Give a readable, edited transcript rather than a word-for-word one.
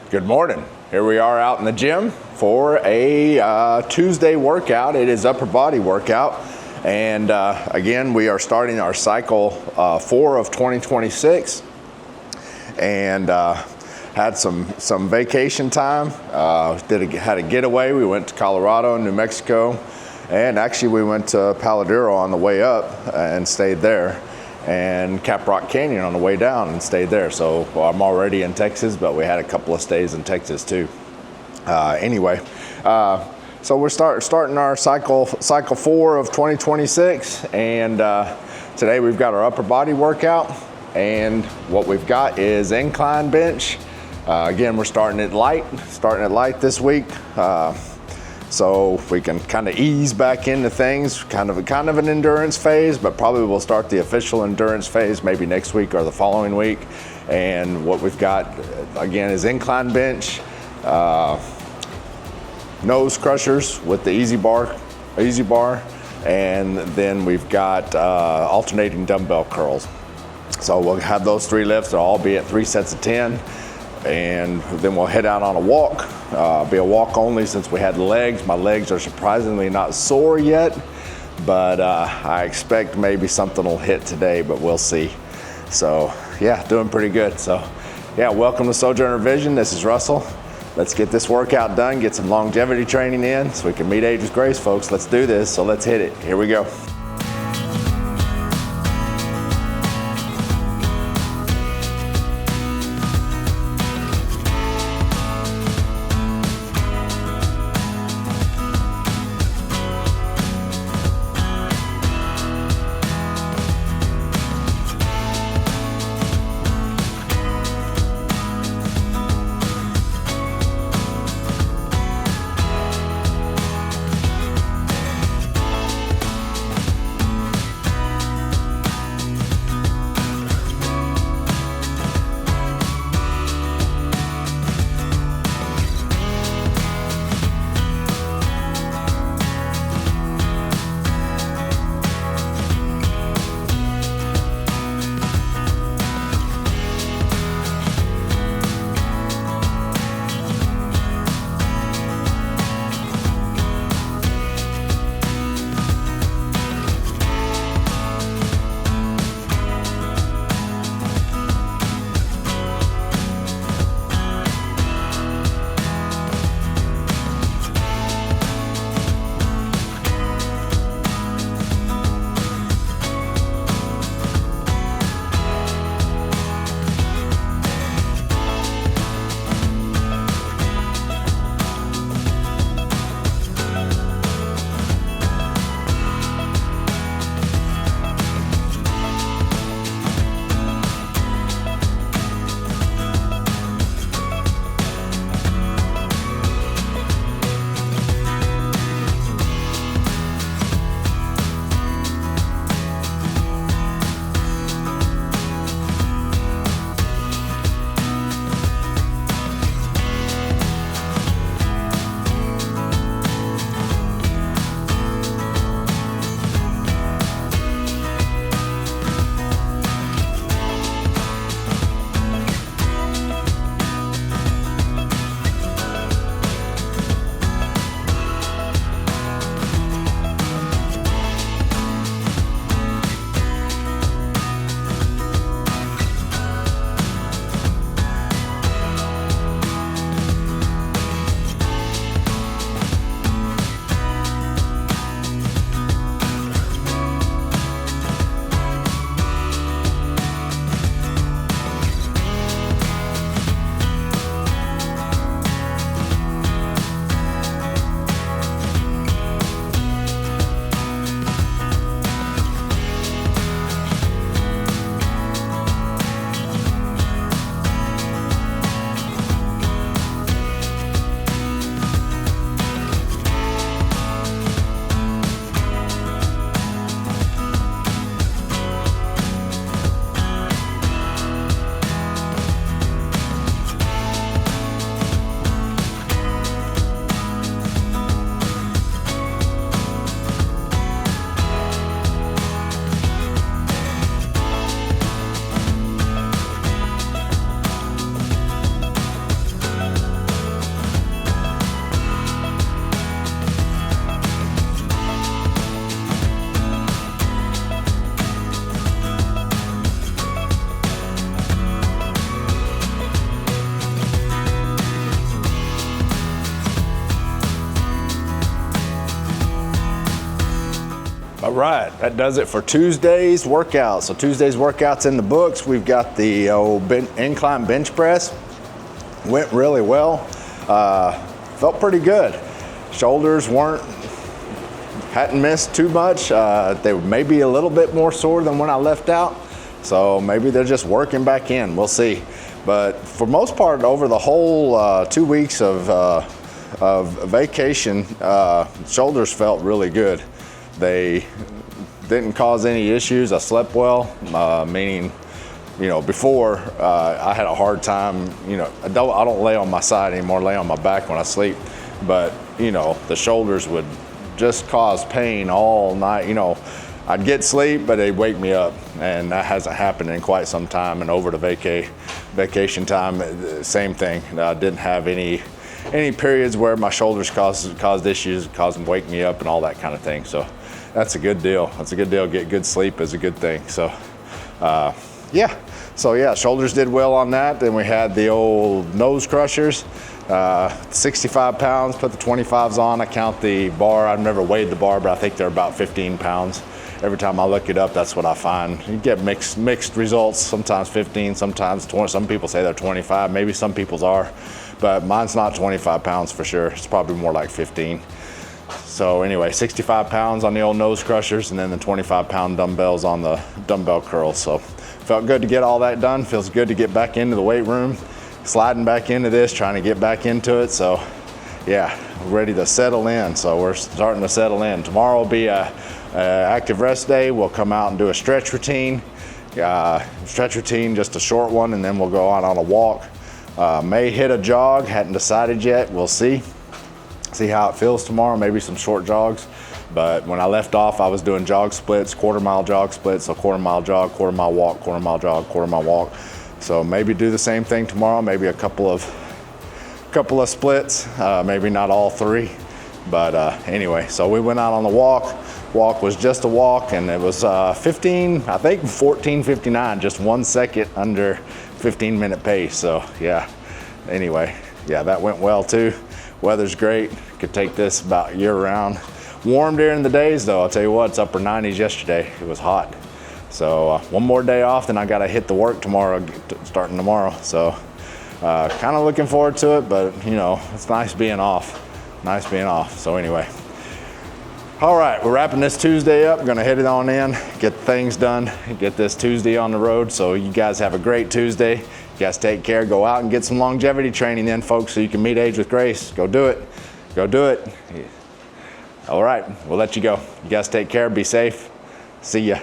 Good morning. Here we are out in the gym for a Tuesday workout. It is upper body workout. And again, we are starting our cycle 4 of 2026. And had some vacation time. Had a getaway. We went to Colorado and New Mexico. And actually we went to Paladero on the way up and stayed there. And Caprock Canyon on the way down and stayed there. So I'm already in Texas, but we had a couple of stays in Texas too. So we're starting our cycle 4 of 2026, and today we've got our upper body workout, and what we've got is incline bench. Again, we're starting it light this week. So we can kind of ease back into things, kind of an endurance phase, but probably we'll start the official endurance phase maybe next week or the following week. And what we've got again is incline bench, nose crushers with the easy bar, and then we've got alternating dumbbell curls. So we'll have those 3 lifts. They'll all be at 3 sets of 10. And then we'll head out on a walk. Be a walk only since we had legs. My legs are surprisingly not sore yet, but I expect maybe something will hit today, but we'll see. So yeah, doing pretty good. So yeah, welcome to Sojourner Vision. This is Russell. Let's get this workout done, get some longevity training in so we can meet age with grace, folks. Let's do this. So let's hit it. Here we go. right, that does it for Tuesday's workout. So Tuesday's workout's in the books. We've got the incline bench press. Went really well. Felt pretty good. Shoulders hadn't missed too much. They were maybe a little bit more sore than when I left out. So maybe they're just working back in. We'll see. But for most part, over the whole 2 weeks of vacation, shoulders felt really good. They didn't cause any issues. I slept well, meaning, you know, before I had a hard time, you know, I don't lay on my side anymore, lay on my back when I sleep. But, you know, the shoulders would just cause pain all night. You know, I'd get sleep, but they'd wake me up. And that hasn't happened in quite some time. And over the vacation time, same thing. I didn't have any periods where my shoulders caused issues, caused them to wake me up and all that kind of thing. So that's a good deal. That's a good deal. Get good sleep is a good thing. So yeah. So yeah, shoulders did well on that. Then we had the old nose crushers, 65 pounds, put the 25s on. I count the bar. I've never weighed the bar, but I think they're about 15 pounds. Every time I look it up, that's what I find. You get mixed results, sometimes 15, sometimes 20. Some people say they're 25, maybe some people's are, but mine's not 25 pounds for sure. It's probably more like 15. So anyway, 65 pounds on the old nose crushers, and then the 25-pound dumbbells on the dumbbell curls. So felt good to get all that done. Feels good to get back into the weight room, sliding back into this, trying to get back into it. So yeah, ready to settle in. So we're starting to settle in. Tomorrow will be a active rest day. We'll come out and do a stretch routine. Just a short one, and then we'll go out on a walk. May hit a jog, hadn't decided yet. We'll see how it feels tomorrow, maybe some short jogs. But when I left off, I was doing jog splits, quarter-mile jog splits, so quarter-mile jog, quarter-mile walk, quarter-mile jog, quarter-mile walk. So maybe do the same thing tomorrow, maybe a couple of splits, maybe not all three. But anyway, so we went out on the walk. Walk was just a walk, and it was 14:59, just 1 second under 15-minute pace. So yeah, anyway, yeah, that went well too. Weather's great. Could take this about year round. Warm during the days though. I'll tell you what, it's upper 90s yesterday. It was hot. So one more day off, then I got to hit the work tomorrow, starting tomorrow. So kind of looking forward to it, but you know, it's nice being off. Nice being off. So anyway. All right, we're wrapping this Tuesday up. Gonna head it on in, get things done, get this Tuesday on the road. So you guys have a great Tuesday. You guys take care. Go out and get some longevity training then, folks, so you can meet age with grace. Go do it. Go do it. All right, we'll let you go. You guys take care. Be safe. See ya.